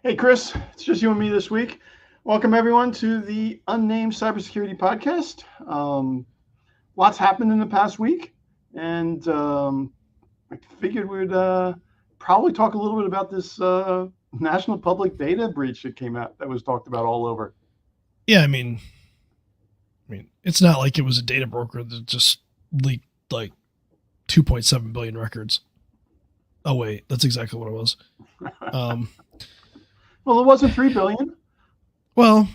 Hey, Chris, it's just you and me this week. Welcome, everyone, to the Unnamed Cybersecurity Podcast. Lots happened in the past week, and I figured we'd probably talk a little bit about this national public data breach that came out that was talked about all over. Yeah, I mean, it's not like it was a data broker that just leaked like 2.7 billion records. Oh, wait, that's exactly what it was. Well, it wasn't 3 billion. Well,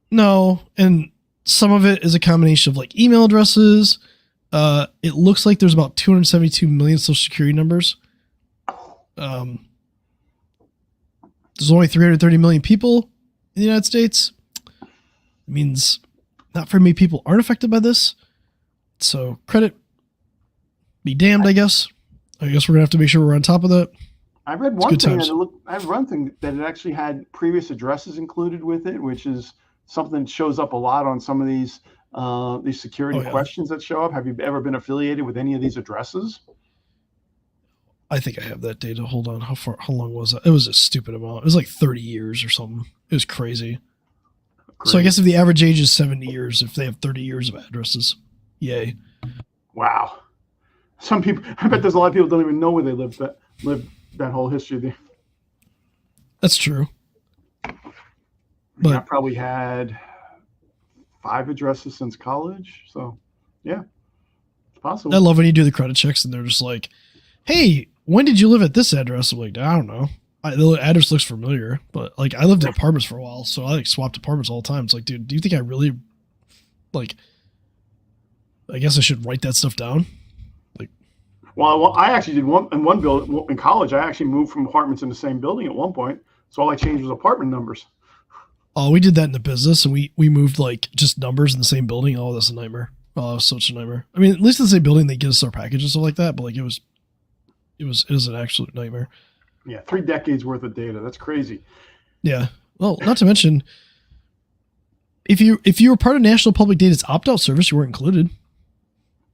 no, and some of it is a combination of like email addresses. It looks like there's about 272 million social security numbers. There's only 330 million people in the United States. It means not very many people aren't affected by this. So credit be damned, I guess. I guess we're gonna have to make sure we're on top of that. I read one thing that it actually had previous addresses included with it, which is something that shows up a lot on some of these security questions that show up. Have you ever been affiliated with any of these addresses? I think I have that data. Hold on. How long was it? It was a stupid amount. It was like 30 years or something. It was crazy. So I guess if the average age is 70 years, if they have 30 years of addresses, yay. Wow. Some people, I bet there's a lot of people don't even know where they live that whole history there. That's true. But I probably had 5 addresses since college. So yeah, it's possible. I love when you do the credit checks and they're just like, hey, when did you live at this address? I'm like, I don't know. The address looks familiar, but like I lived in apartments for a while, so I like swapped apartments all the time. It's like, dude, do you think I really like, I guess I should write that stuff down? Well, I actually did one building in college. I actually moved from apartments in the same building at one point. So all I changed was apartment numbers. Oh, we did that in the business, and we moved like just numbers in the same building. Oh, that's a nightmare. Oh, such a nightmare. I mean, at least in the same building they give us our package and stuff like that, but like it was an absolute nightmare. Yeah, 3 decades worth of data. That's crazy. Yeah. Well, not to mention, if you were part of National Public Data's opt-out service, you weren't included.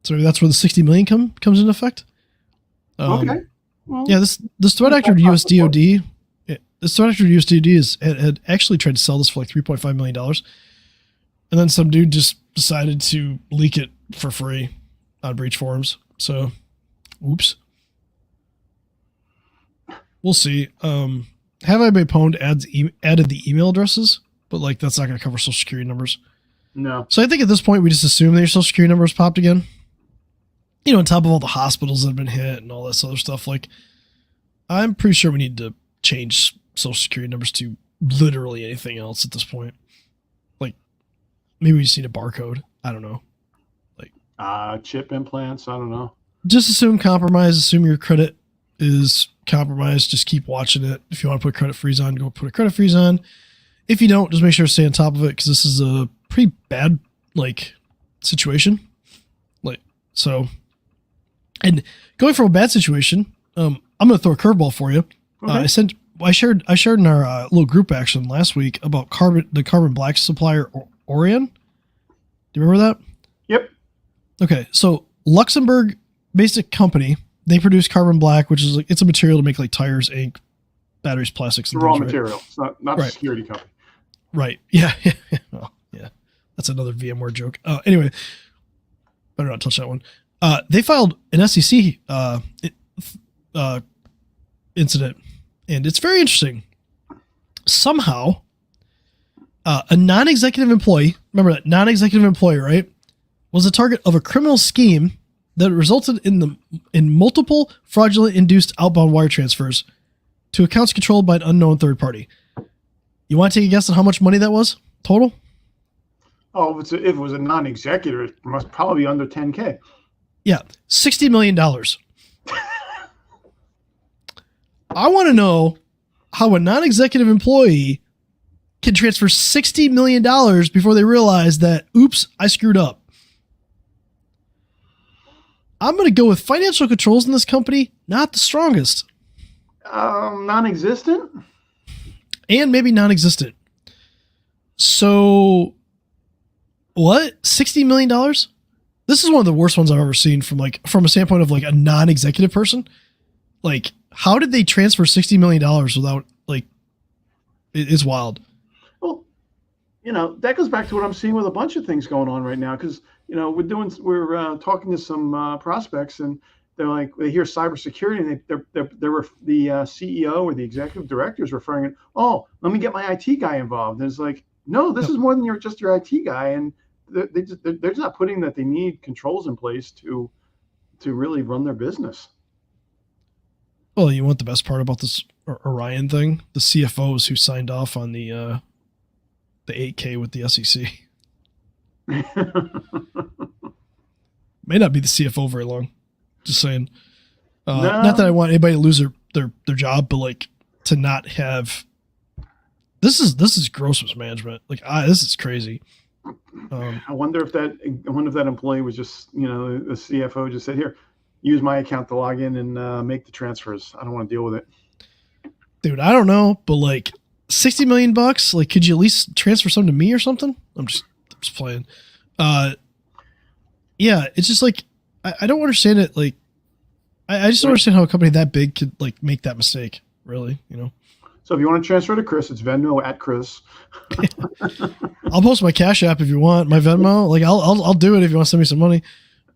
So maybe that's where the 60 million comes into effect. Okay. Well, yeah, this threat actor to USDOD, had actually tried to sell this for like $3.5 million, and then some dude just decided to leak it for free on breach forums. So, oops. We'll see. Have I Been Pwned added the email addresses, but like that's not going to cover social security numbers. No. So I think at this point we just assume that your social security numbers popped again. You know, on top of all the hospitals that have been hit and all this other stuff, like I'm pretty sure we need to change social security numbers to literally anything else at this point. Like maybe we just need a barcode. I don't know. Like chip implants. I don't know. Just assume compromise. Assume your credit is compromised. Just keep watching it. If you want to put credit freeze on, go put a credit freeze on. If you don't, just make sure to stay on top of it because this is a pretty bad like situation. Like so. And going from a bad situation, I'm going to throw a curveball for you. Okay. I shared in our little group action last week about the carbon black supplier Orion. Do you remember that? Yep. Okay, so Luxembourg basic company, they produce carbon black, which is like it's a material to make like tires, ink, batteries, plastics, and raw things, material. Right? It's not right. A security company. Right. Yeah. Oh, yeah. That's another VMware joke. Anyway, better not touch that one. They filed an SEC incident, and it's very interesting. Somehow, a non-executive employee, remember that non-executive employee, right, was a target of a criminal scheme that resulted in multiple fraudulent induced outbound wire transfers to accounts controlled by an unknown third party. You want to take a guess on how much money that was total? Oh, if it was a non-executive, it must probably be under 10K. Yeah, $60 million. I want to know how a non-executive employee can transfer $60 million before they realize that, oops, I screwed up. I'm going to go with financial controls in this company, not the strongest. Non-existent? And maybe non-existent. So, what? $60 million? This is one of the worst ones I've ever seen from a standpoint of like a non-executive person. Like, how did they transfer $60 million without like It's wild. Well, that goes back to what I'm seeing with a bunch of things going on right now. Because we're talking to some prospects, and they're like, they hear cybersecurity, and the CEO or the executive director is referring it. Oh, let me get my IT guy involved. And it's like, no, this is more than just your IT guy, and they're just not putting that they need controls in place to really run their business. Well, you want the best part about this Orion thing? The CFOs who signed off on the 8K with the SEC. May not be the CFO very long. Just saying. No. Not that I want anybody to lose their job, but like to not have. This is gross mismanagement. Like this is crazy. I wonder if that employee was just the CFO just said, here, use my account to log in and make the transfers. I don't want to deal with it. Dude, I don't know, but like $60 million, like could you at least transfer some to me or something? I'm just playing. Yeah, it's just like I don't understand it. Like I just don't understand how a company that big could like make that mistake. Really, So if you want to transfer to Chris, it's Venmo at Chris. I'll post my Cash App if you want. My Venmo, like I'll do it if you want to send me some money.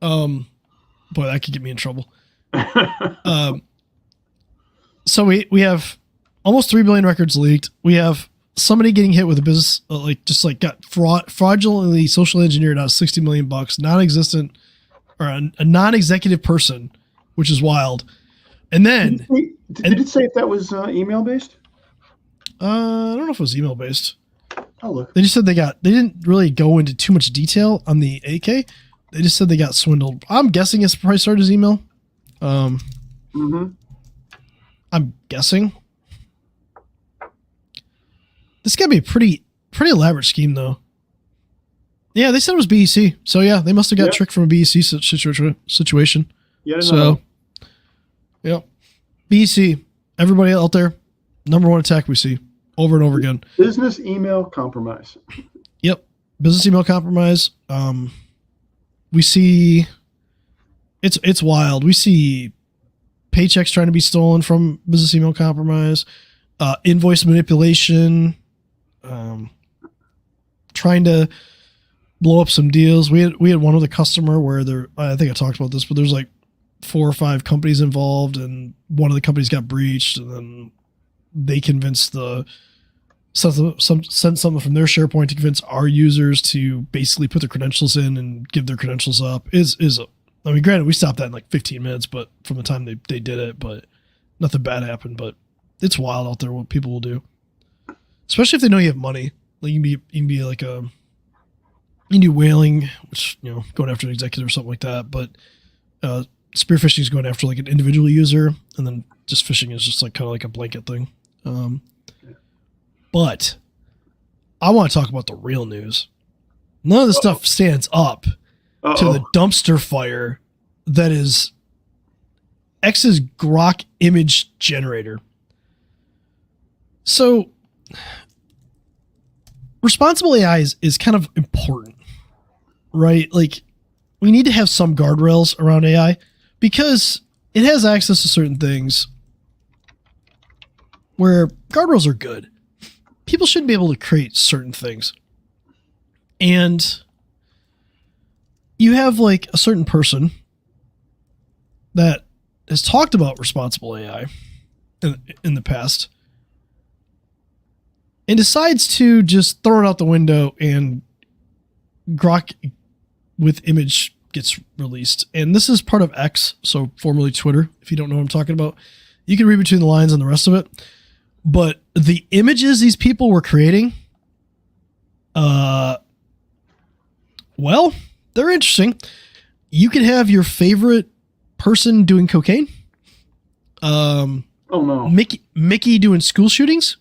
Boy, that could get me in trouble. So we have almost 3 billion records leaked. We have somebody getting hit with a business, got fraudulently social engineered out of $60 million, non-existent or a non-executive person, which is wild. And then did it say if that was email based? I don't know if it was email based. Oh, look. They just said they didn't really go into too much detail on the AK. They just said they got swindled. I'm guessing it's probably started as email. I'm guessing. This got to be a pretty elaborate scheme, though. Yeah, they said it was BEC. So, yeah, they must have got tricked from a BEC situation. Yeah, so, yeah. BEC, everybody out there, number one attack we see over and over again. Business email compromise. Yep. Business email compromise. We see it's wild. We see paychecks trying to be stolen from business email compromise, invoice manipulation, trying to blow up some deals. We had one with a customer where I think I talked about this, but there's like 4 or 5 companies involved, and one of the companies got breached, and then they convinced sent something from their SharePoint to convince our users to basically put their credentials in and give their credentials up. I mean, granted, we stopped that in like 15 minutes, but from the time they did it, but nothing bad happened. But it's wild out there what people will do, especially if they know you have money. Like you can be like you can do whaling, which going after an executive or something like that. But spear phishing is going after like an individual user, and then just phishing is just like kind of like a blanket thing. But I want to talk about the real news. None of this stuff stands up to the dumpster fire that is X's Grok image generator. So responsible AI is kind of important, right? Like we need to have some guardrails around AI because it has access to certain things where guardrails are good. People shouldn't be able to create certain things. And you have like a certain person that has talked about responsible AI in the past and decides to just throw it out the window, and Grok with image gets released. And this is part of X, so formerly Twitter, if you don't know what I'm talking about. You can read between the lines and the rest of it. But the images these people were creating, well, they're interesting. You can have your favorite person doing cocaine. Oh no. Mickey doing school shootings.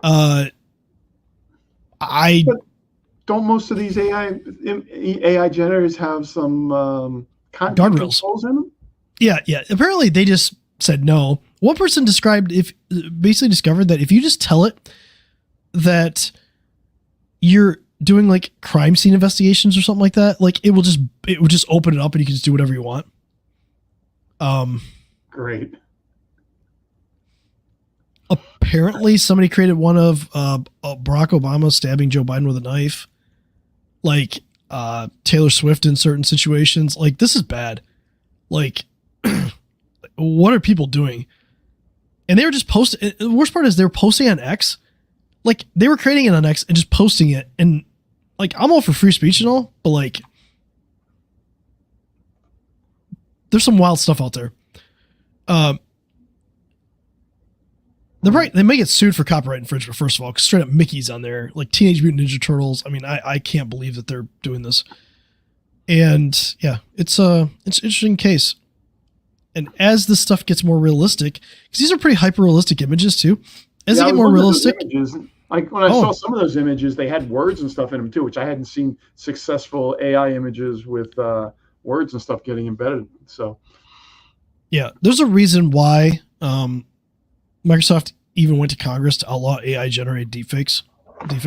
But don't most of these AI generators have some content controls in them? Yeah. Apparently they just said no. One person discovered that if you just tell it that you're doing like crime scene investigations or something like that, like it will just open it up and you can just do whatever you want. Great. apparently somebody created one of Barack Obama stabbing Joe Biden with a knife, like Taylor Swift in certain situations. Like, this is bad. Like, what are people doing? And they were just posting. The worst part is they were posting on X. Like, they were creating it on X and just posting it. And like, I'm all for free speech and all, but like, there's some wild stuff out there. They may get sued for copyright infringement, first of all, because straight up Mickey's on there, like Teenage Mutant Ninja Turtles. I mean, I can't believe that they're doing this. And yeah, it's an interesting case. And as this stuff gets more realistic, because these are pretty hyper realistic images too, as they get more realistic. Images, like when I saw some of those images, they had words and stuff in them too, which I hadn't seen successful AI images with words and stuff getting embedded. So yeah, there's a reason why Microsoft even went to Congress to outlaw AI generated deepfake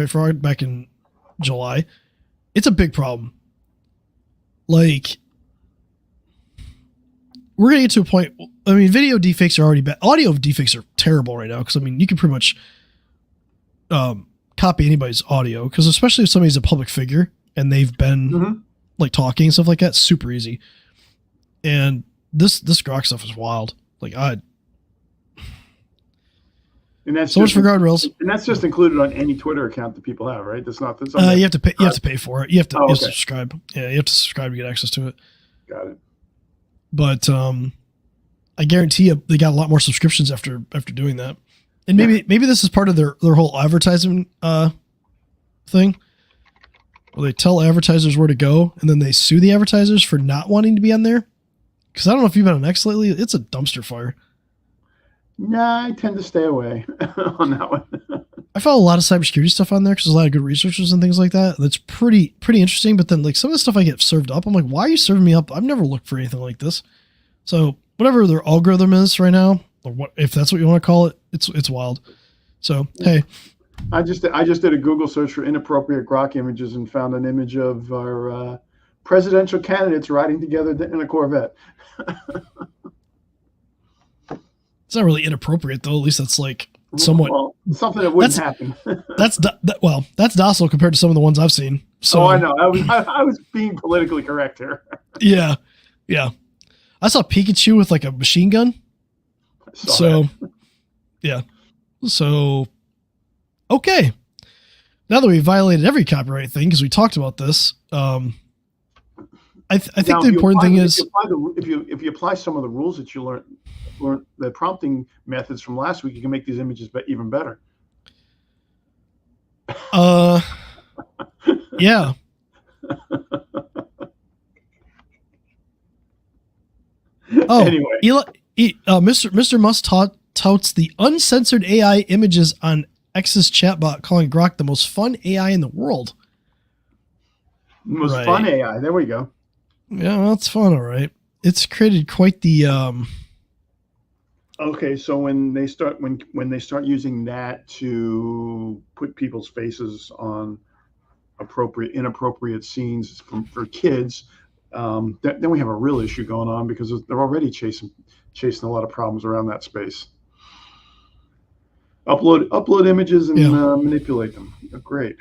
fraud back in July. It's a big problem. Like, we're going to get to a point. I mean, video deepfakes are already bad. Audio deepfakes are terrible right now. Cause I mean, you can pretty much copy anybody's audio. Cause especially if somebody's a public figure and they've been like talking and stuff like that, super easy. And this Grok stuff is wild. Like, and that's so much for guardrails. And that's just included on any Twitter account that people have, right? That's not. You have to pay. You have to pay for it. You have to subscribe. Yeah, you have to subscribe to get access to it. Got it. But I guarantee you, they got a lot more subscriptions after doing that. And maybe this is part of their whole advertising thing, where they tell advertisers where to go, and then they sue the advertisers for not wanting to be on there. Because I don't know if you've been on X lately. It's a dumpster fire. Nah, I tend to stay away on that one. I follow a lot of cybersecurity stuff on there because there's a lot of good researchers and things like that. That's pretty interesting. But then, like, some of the stuff I get served up, I'm like, why are you serving me up? I've never looked for anything like this. So whatever their algorithm is right now, or what, if that's what you want to call it, it's wild. So hey, I just did a Google search for inappropriate Grok images and found an image of our presidential candidates riding together in a Corvette. It's not really inappropriate, though. At least that's like somewhat something that wouldn't happen. that's docile compared to some of the ones I've seen. So I know. I was being politically correct here. Yeah. I saw Pikachu with like a machine gun. Yeah. So okay. Now that we violated every copyright thing because we talked about this, I think the important thing is if you apply some of the rules that you learned the prompting methods from last week, you can make these images even better. Yeah. Oh, anyway, Mr. Musk touts the uncensored AI images on X's chatbot, calling Grok the most fun AI in the world. Most fun AI. There we go. Yeah, well, it's fun, all right. It's created quite the. Okay, so when they start using that to put people's faces on inappropriate scenes for kids, then we have a real issue going on because they're already chasing a lot of problems around that space. Upload images and manipulate them. Great.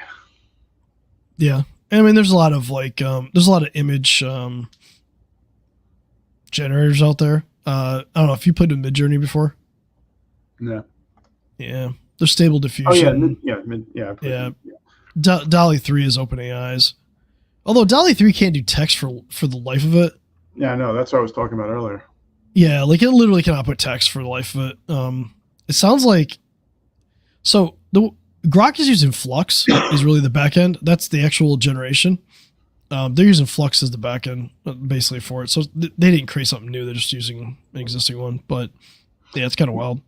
Yeah, I mean, there's a lot of image generators out there. I don't know if you played with Midjourney before. No. Yeah, there's Stable Diffusion. Yeah. Dolly 3 is OpenAI's. Although Dolly 3 can't do text for the life of it. Yeah, I know. That's what I was talking about earlier. Yeah, like it literally cannot put text for the life of it. It sounds like the Grok is using Flux is really the back end. That's the actual generation. They're using Flux as the backend basically for it. So they didn't create something new. They're just using an existing one. But yeah, it's kind of wild.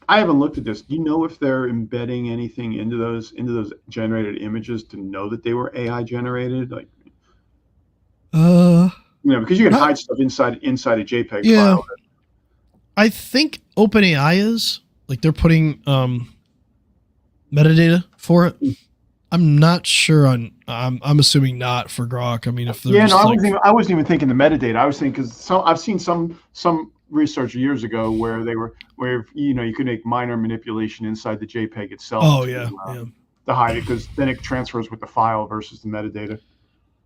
I haven't looked at this. Do you know if they're embedding anything into those generated images to know that they were AI generated? Like, because you can hide stuff inside a JPEG file. I think OpenAI is like they're putting metadata for it. I'm not sure I'm assuming not for Grok. I mean, if I wasn't even thinking the metadata. I was thinking because I've seen some research years ago where you could make minor manipulation inside the JPEG itself. Oh yeah, to hide it, because then it transfers with the file versus the metadata.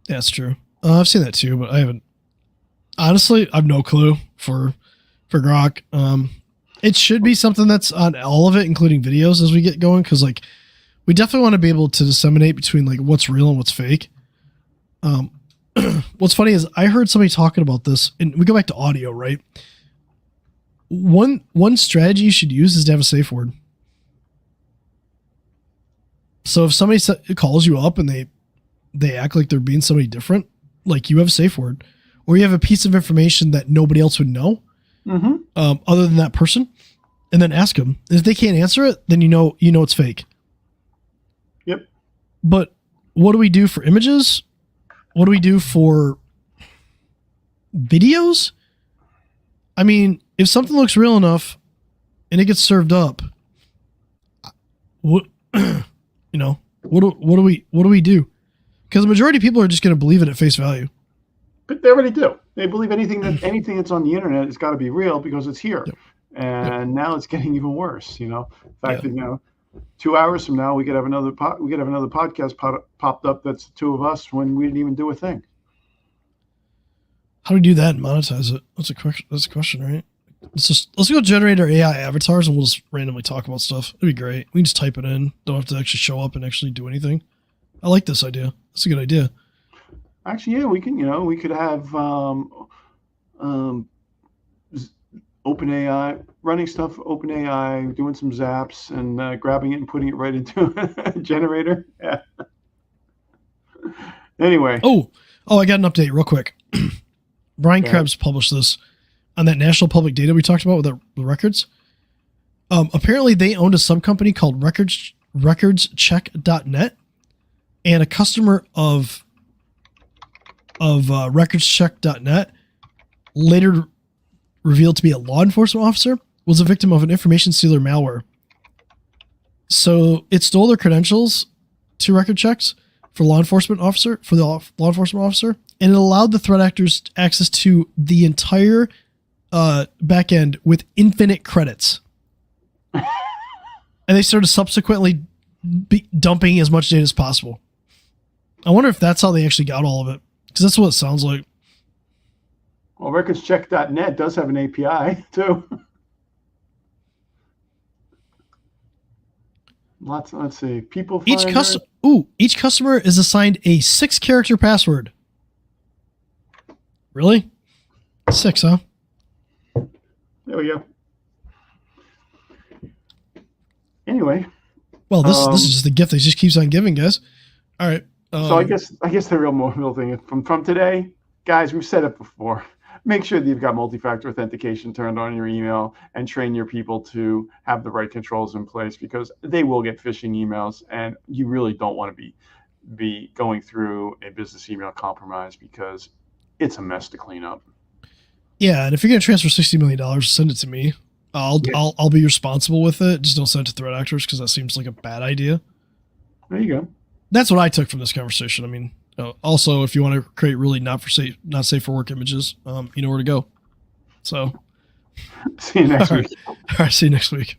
Yeah, that's true. I've seen that too, but I haven't. Honestly, I've no clue for Grok. It should be something that's on all of it, including videos, as we get going, because like we definitely want to be able to disseminate between like what's real and what's fake. What's funny is I heard somebody talking about this, and we go back to audio, right? One strategy you should use is to have a safe word. So if somebody calls you up and they act like they're being somebody different, like you have a safe word, or you have a piece of information that nobody else would know, other than that person, and then ask them. And if they can't answer it, then you know it's fake. Yep. But what do we do for images? What do we do for videos? I mean, if something looks real enough and it gets served up, what what do we do? Because the majority of people are just going to believe it at face value. But they already do. They believe anything that's on the internet has got to be real because it's here. Yep. And now it's getting even worse. In fact, 2 hours from now we could have another podcast popped up that's the two of us when we didn't even do a thing. How do we do that and monetize it? That's a question, right? Let's go generate our AI avatars and we'll just randomly talk about stuff. It'd be great. We can just type it in. Don't have to actually show up and actually do anything. I like this idea. That's a good idea. Actually, yeah, we can. We could have OpenAI running stuff. OpenAI doing some zaps and grabbing it and putting it right into a generator. Yeah. Anyway. Oh, I got an update real quick. Brian Krebs published this on that national public data we talked about with the records. Apparently, they owned a subcompany called RecordsCheck.net, and a customer of RecordsCheck.net, later revealed to be a law enforcement officer, was a victim of an information stealer malware. So it stole their credentials to record checks for the law enforcement officer, and it allowed the threat actors access to the entire back end with infinite credits. And they started subsequently dumping as much data as possible. I wonder if that's how they actually got all of it, because that's what it sounds like. Well, RecordsCheck.net does have an API too. Let's see. People. Each customer is assigned a 6-character password. Really? 6, huh? There we go. Anyway. Well, this is just the gift that just keeps on giving, guys. All right. So I guess the real thing is from today, guys, we've said it before. Make sure that you've got multi-factor authentication turned on in your email and train your people to have the right controls in place, because they will get phishing emails, and you really don't want to be going through a business email compromise, because it's a mess to clean up. Yeah, and if you're going to transfer $60 million, send it to me. I'll be responsible with it. Just don't send it to threat actors, because that seems like a bad idea. There you go. That's what I took from this conversation. I mean, also, if you want to create really not safe for work images, you know where to go. So, see you next week. All right, see you next week.